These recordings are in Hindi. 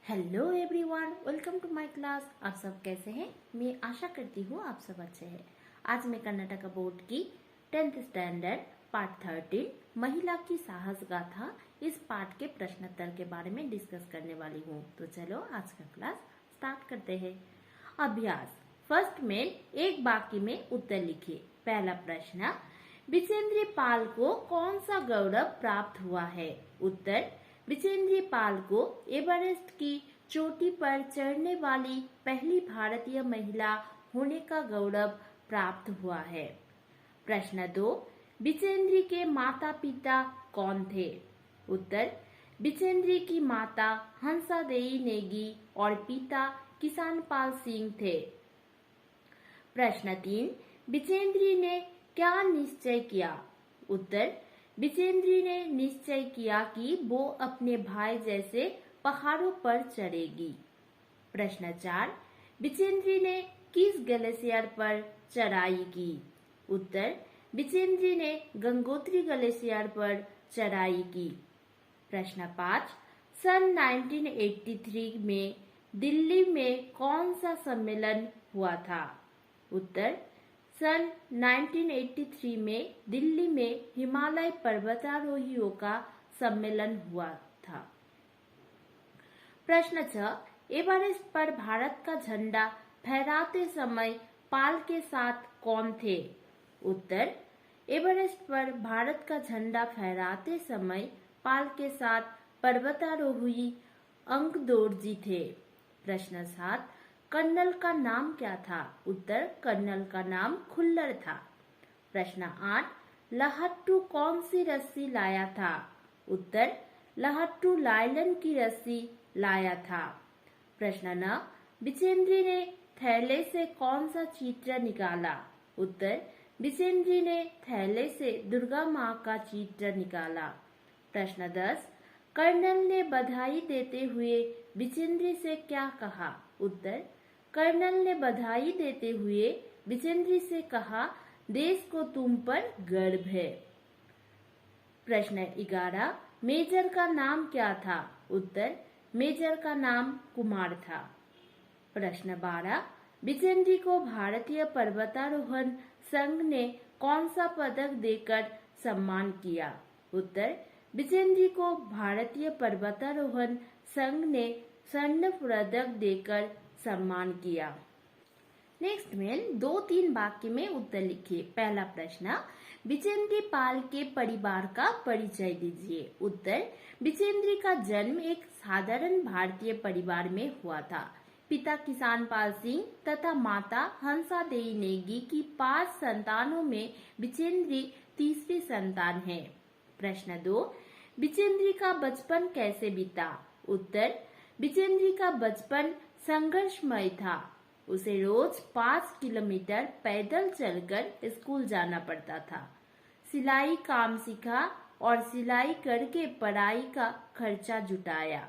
Hello everyone, welcome to my class. आप सब कैसे हैं? मैं आशा करती हूँ आप सब अच्छे हैं। आज मैं कर्नाटक बोर्ड की 10th स्टैंडर्ड पार्ट 13 महिला की साहस गाथा इस पार्ट के प्रश्नोत्तर के बारे में डिस्कस करने वाली हूँ। तो चलो आज का क्लास स्टार्ट करते हैं। अभ्यास फर्स्ट में एक वाक्य में उत्तर लिखिए। पहला प्रश्न, विजेंद्र पाल को कौन सा गौरव प्राप्त हुआ है? उत्तर, विजेंद्र पाल को एवरेस्ट की चोटी पर चढ़ने वाली पहली भारतीय महिला होने का गौरव प्राप्त हुआ है। प्रश्न 2, विजेंद्र के माता पिता कौन थे? उत्तर, विजेंद्र की माता हंसादेई नेगी और पिता किसानपाल सिंह थे। प्रश्न 3, विजेंद्र ने क्या निश्चय किया? उत्तर, विजेंद्र ने निश्चय किया कि वो अपने भाई जैसे पहाड़ों पर चढ़ेगी। प्रश्न 4, विजेंद्र ने किस ग्लेशियर पर चढ़ाई की? उत्तर, विजेंद्र ने गंगोत्री ग्लेशियर पर चढ़ाई की। प्रश्न 5, सन 1983 में दिल्ली में कौन सा सम्मेलन हुआ था? उत्तर, सन 1983 में दिल्ली में हिमालय पर्वतारोहियों का सम्मेलन हुआ था। प्रश्न 6, एवरेस्ट पर भारत का झंडा फहराते समय पाल के साथ कौन थे? उत्तर, एवरेस्ट पर भारत का झंडा फहराते समय पाल के साथ पर्वतारोही अंकदोरजी थे। प्रश्न 7, कर्नल का नाम क्या था? उत्तर, कर्नल का नाम खुल्लर था। प्रश्न 8, लहट्टू कौन सी रस्सी लाया था? उत्तर, लहट्टू लाइलन की रस्सी लाया था। प्रश्न 9, विजेंद्र ने थैले से कौन सा चित्र निकाला? उत्तर, विजेंद्र ने थैले से दुर्गा माँ का चित्र निकाला। प्रश्न 10, कर्नल ने बधाई देते हुए विजेंद्र से क्या कहा? उत्तर, कर्नल ने बधाई देते हुए विजेंद्र से कहा, देश को तुम पर गर्व है। प्रश्न 11, मेजर का नाम क्या था? उत्तर, मेजर का नाम कुमार था। प्रश्न 12, विजेंद्र को भारतीय पर्वतारोहण संघ ने कौन सा पदक देकर सम्मान किया? उत्तर, विजेंद्र को भारतीय पर्वतारोहण संघ ने स्वर्ण पदक देकर सम्मान किया। नेक्स्ट में 2-3 वाक्य में उत्तर लिखिए। पहला प्रश्न, विजेंद्र पाल के परिवार का परिचय दीजिए। उत्तर, विजेंद्र का जन्म एक साधारण भारतीय परिवार में हुआ था। पिता किसानपाल सिंह तथा माता हंसादेई नेगी की 5 संतानों में विजेंद्र तीसरी संतान है। प्रश्न 2, विजेंद्र का बचपन कैसे बीता? उत्तर, विजेंद्र का बचपन संघर्षमय था। उसे रोज 5 किलोमीटर पैदल चलकर स्कूल जाना पड़ता था। सिलाई काम सीखा और सिलाई करके पढ़ाई का खर्चा जुटाया।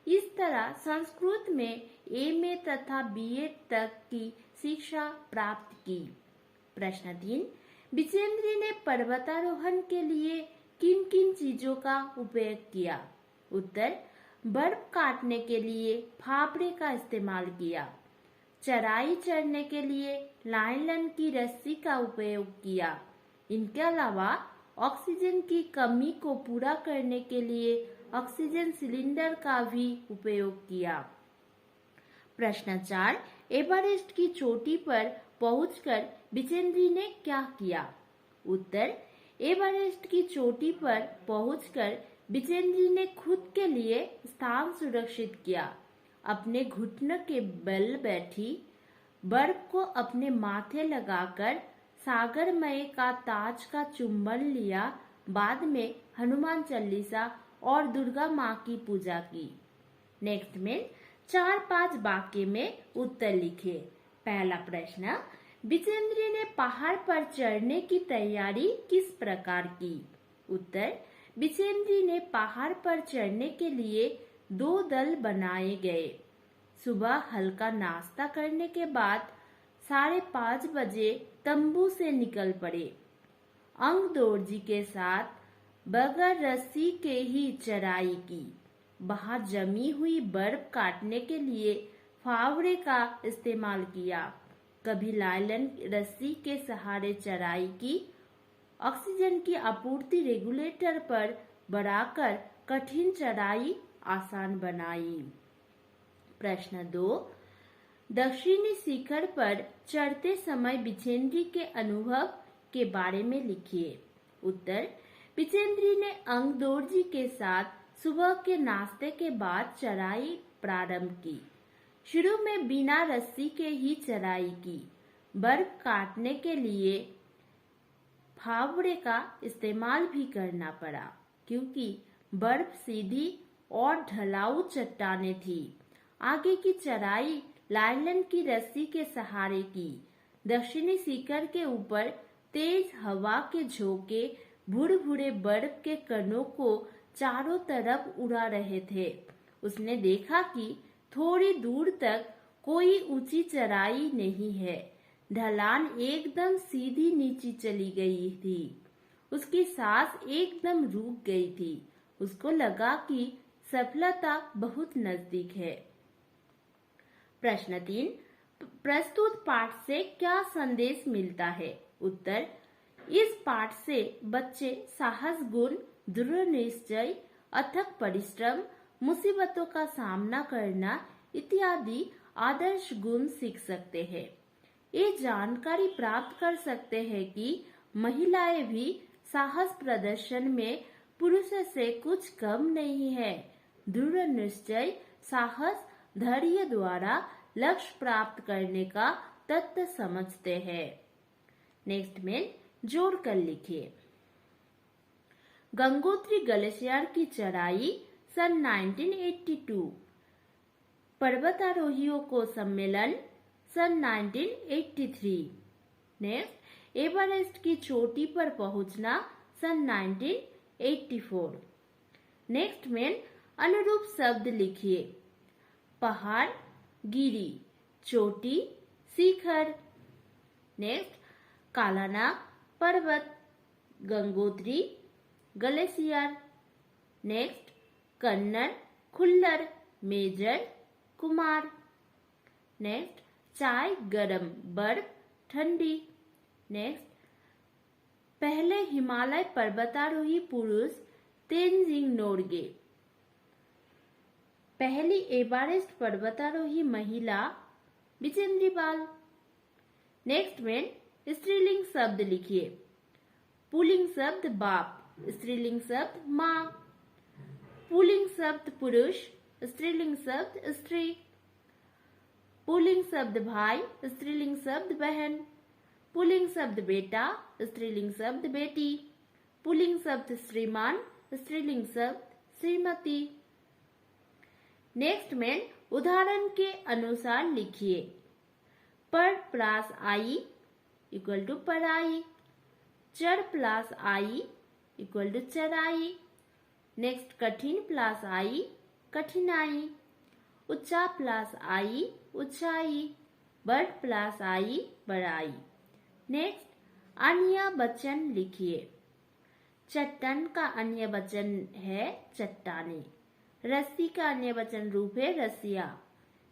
इस तरह संस्कृत में एमए तथा बीएड तक की शिक्षा प्राप्त की। प्रश्न 3, विजेंद्र ने पर्वतारोहण के लिए किन किन चीजों का उपयोग किया? उत्तर, बर्फ काटने के लिए फावड़े का इस्तेमाल किया। चढ़ाई चढ़ने के लिए लाइलन की रस्सी का उपयोग किया। इनके अलावा ऑक्सीजन की कमी को पूरा करने के लिए ऑक्सीजन सिलेंडर का भी उपयोग किया। प्रश्न 4, एवरेस्ट की चोटी पर पहुंचकर विजेंद्र ने क्या किया? उत्तर, एवरेस्ट की चोटी पर पहुंचकर विजेंद्र ने खुद के लिए स्थान सुरक्षित किया। अपने घुटनों के बल बैठी बर्फ को अपने माथे लगाकर सागरमय का ताज का चुंबन लिया। बाद में हनुमान चालीसा और दुर्गा माँ की पूजा की। नेक्स्ट में 4-5 वाक्य में उत्तर लिखिए। पहला प्रश्न, विजेंद्र ने पहाड़ पर चढ़ने की तैयारी किस प्रकार की? उत्तर, विजेंद्र ने पहाड़ पर चढ़ने के लिए 2 दल बनाए गए। सुबह हल्का नाश्ता करने के बाद 5:30 बजे तंबू से निकल पड़े। अंकदोरजी के साथ बगैर रस्सी के ही चढ़ाई की। वहां जमी हुई बर्फ काटने के लिए फावड़े का इस्तेमाल किया। कभी लाइलन रस्सी के सहारे चराई की, ऑक्सीजन की आपूर्ति रेगुलेटर पर बढ़ाकर कठिन चराई आसान बनाई। प्रश्न 2, दक्षिणी शिखर पर चढ़ते समय बिजेंद्री के अनुभव के बारे में लिखिए। उत्तर, बिजेंद्री ने अंगदोर्जी के साथ सुबह के नाश्ते के बाद चराई प्रारंभ की। शुरू में बिना रस्सी के ही चराई की। बर्फ काटने के लिए फावड़े का इस्तेमाल भी करना पड़ा क्योंकि बर्फ सीधी और ढलाऊ चट्टानें थी। आगे की चराई लाइलन की रस्सी के सहारे की। दक्षिणी शिखर के ऊपर तेज हवा के झोंके भुरभुरे बर्फ के कणों को चारों तरफ उड़ा रहे थे। उसने देखा कि थोड़ी दूर तक कोई ऊंची चराई नहीं है। ढलान एकदम सीधी नीचे चली गई थी। उसकी सांस एकदम रुक गई थी। उसको लगा कि सफलता बहुत नजदीक है। प्रश्न 3, प्रस्तुत पाठ से क्या संदेश मिलता है? उत्तर, इस पाठ से बच्चे साहस गुण, दृढ़ निश्चय, अथक परिश्रम, मुसीबतों का सामना करना इत्यादि आदर्श गुण सीख सकते हैं। ये जानकारी प्राप्त कर सकते हैं कि महिलाएं भी साहस प्रदर्शन में पुरुषों से कुछ कम नहीं है। दृढ़ निश्चय, साहस, धैर्य द्वारा लक्ष्य प्राप्त करने का तत्व समझते हैं। नेक्स्ट में जोड़कर लिखिए। गंगोत्री ग्लेशियर की चढ़ाई सन 1982, पर्वतारोहियों को सम्मेलन सन 1983। नेक्स्ट, एवरेस्ट की चोटी पर पहुंचना सन 1984। नेक्स्ट में अनुरूप शब्द लिखिए। पहाड़, गिरी, चोटी, शिखर। नेक्स्ट, कालानाग पर्वत, Gangotri, glacier. Next, Kannad, Khullar, major, Kumar. Next, चाय गरम, बर्फ ठंडी। नेक्स्ट, पहले हिमालय पर्वतारोही पुरुष तेनजिंग नोर्गे। पहली एवरेस्ट पर्वतारोही महिला बिजेंद्री पाल। नेक्स्ट में स्त्रीलिंग शब्द लिखिए। पुल्लिंग शब्द बाप, स्त्रीलिंग शब्द माँ। पुल्लिंग शब्द पुरुष, स्त्रीलिंग शब्द स्त्री। पुल्लिंग शब्द भाई, स्त्रीलिंग शब्द बहन। पुल्लिंग शब्द बेटा, स्त्रीलिंग शब्द बेटी। पुल्लिंग शब्द श्रीमान, स्त्रीलिंग शब्द श्रीमती। नेक्स्ट में उदाहरण के अनुसार लिखिए। पर प्लस आई इक्वल टू पराई। चढ़ प्लस आई इक्वल टू चराई। नेक्स्ट, कठिन प्लस आई कठिनाई। ऊंचा प्लस आई ऊंचाई। बढ़ प्लस आई बढ़ाई। नेक्स्ट, अन्य वचन लिखिए। चट्टान का अन्य वचन है चट्टाने। रस्सी का अन्य वचन रूप है रस्सिया।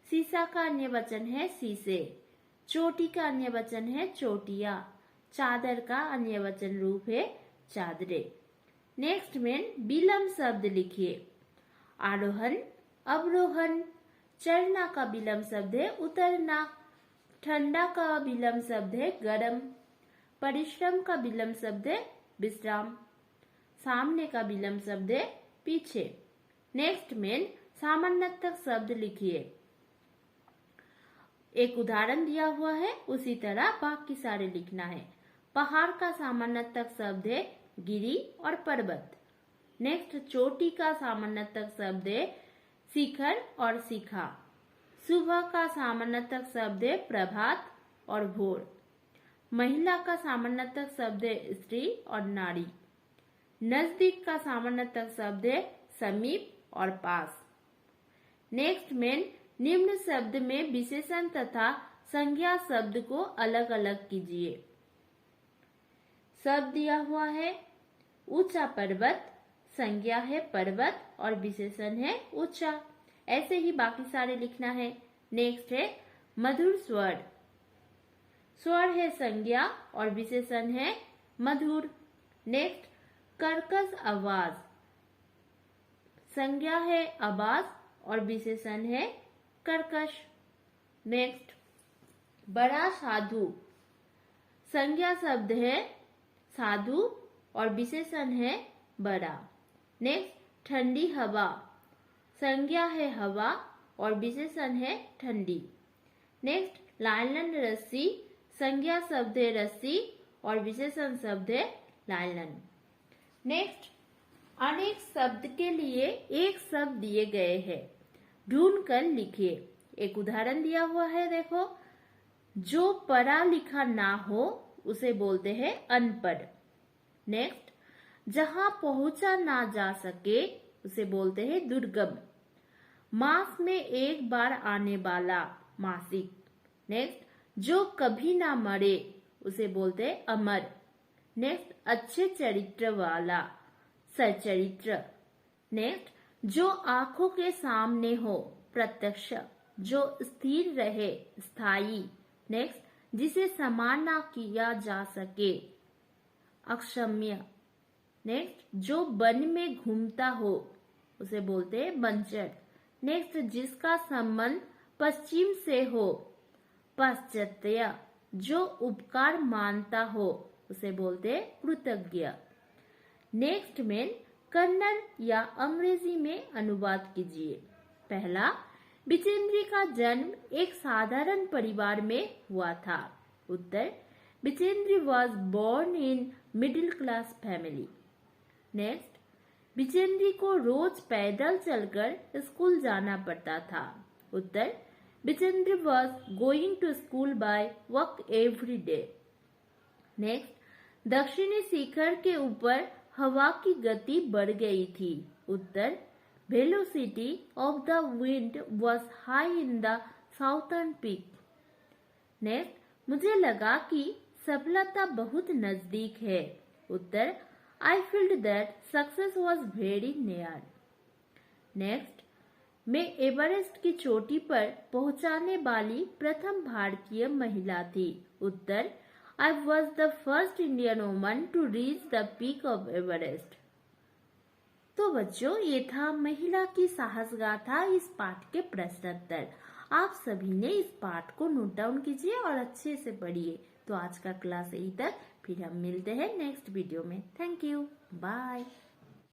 शीशा का अन्य वचन है शीशे। चोटी का अन्य वचन है चोटिया। चादर का अन्य वचन रूप है चादरे। नेक्स्ट में विलंब शब्द लिखिए। आरोहण, अवरोहण। चढ़ना का विलंब शब्द है उतरना। ठंडा का विलंब शब्द है गरम। परिश्रम का विलंब शब्द है विश्राम। सामने का विलंब शब्द है पीछे। नेक्स्ट में सामान्यतः शब्द लिखिए। एक उदाहरण दिया हुआ है, उसी तरह बाकी सारे लिखना है। पहाड़ का सामान्यतः शब्द है गिरी और पर्वत। नेक्स्ट, चोटी का सामान्यतः शब्द है शिखर और शिखा। सुबह का सामान्यतः शब्द है प्रभात और भोर। महिला का सामान्यतः शब्द है स्त्री और नारी। नजदीक का सामान्यतः शब्द है समीप और पास। नेक्स्ट में निम्न शब्द में विशेषण तथा संज्ञा शब्द को अलग अलग कीजिए। शब्द दिया हुआ है ऊंचा पर्वत, संज्ञा है पर्वत और विशेषण है ऊंचा। ऐसे ही बाकी सारे लिखना है। नेक्स्ट है मधुर स्वर। स्वर है संज्ञा और विशेषण है मधुर। नेक्स्ट कर्कश आवाज। संज्ञा है आवाज और विशेषण है कर्कश। नेक्स्ट बड़ा साधु। संज्ञा शब्द है साधु और विशेषण है बड़ा। नेक्स्ट ठंडी हवा। संज्ञा है हवा और विशेषण है ठंडी। नेक्स्ट लालन रस्सी। संज्ञा शब्द है रस्सी और विशेषण शब्द है लालन। नेक्स्ट अनेक शब्द के लिए एक शब्द दिए गए हैं, ढूंढ कर लिखिए। एक उदाहरण दिया हुआ है, देखो। जो पढ़ा लिखा ना हो उसे बोलते हैं अनपढ़। नेक्स्ट जहां पहुंचा ना जा सके उसे बोलते हैं दुर्गम। मास में एक बार आने वाला मासिक। नेक्स्ट जो कभी ना मरे उसे बोलते हैं अमर। नेक्स्ट अच्छे चरित्र वाला सच्चरित्र। नेक्स्ट जो आंखों के सामने हो प्रत्यक्ष। जो स्थिर रहे स्थायी। नेक्स्ट जिसे समान ना किया जा सके अक्षम्य। नेक्स्ट जो वन में घूमता हो उसे बोलते हैं बंचर। नेक्स्ट जिसका संबंध पश्चिम से हो पाश्चात्य। जो उपकार मानता हो उसे बोलते हैं कृतज्ञ। नेक्स्ट में कन्नड़ या अंग्रेजी में अनुवाद कीजिए। पहला, बिजेंद्री का जन्म एक साधारण परिवार में हुआ था। उत्तर, Bijendri was born in middle class family. Next, Bijendri को रोज पैदल चलकर स्कूल जाना पड़ता था। उत्तर, Bijendri was going to school by walk every day. Next, दक्षिणी शिखर के ऊपर हवा की गति बढ़ गई थी। उत्तर, velocity of the wind was high in the southern peak. Next, मुझे लगा कि सफलता बहुत नजदीक है। उत्तर, I feeled that success was very near. Next, मैं एवरेस्ट की चोटी पर पहुंचाने वाली प्रथम भारतीय महिला थी। उत्तर, I was the first Indian woman to reach the peak of Everest. तो बच्चों, ये था महिला की साहस गाथा इस पाठ के प्रश्नोत्तर। आप सभी ने इस पाठ को नोट डाउन कीजिए और अच्छे से पढ़िए। तो आज का क्लास यहीं तक, फिर हम मिलते हैं नेक्स्ट वीडियो में। Thank you, bye.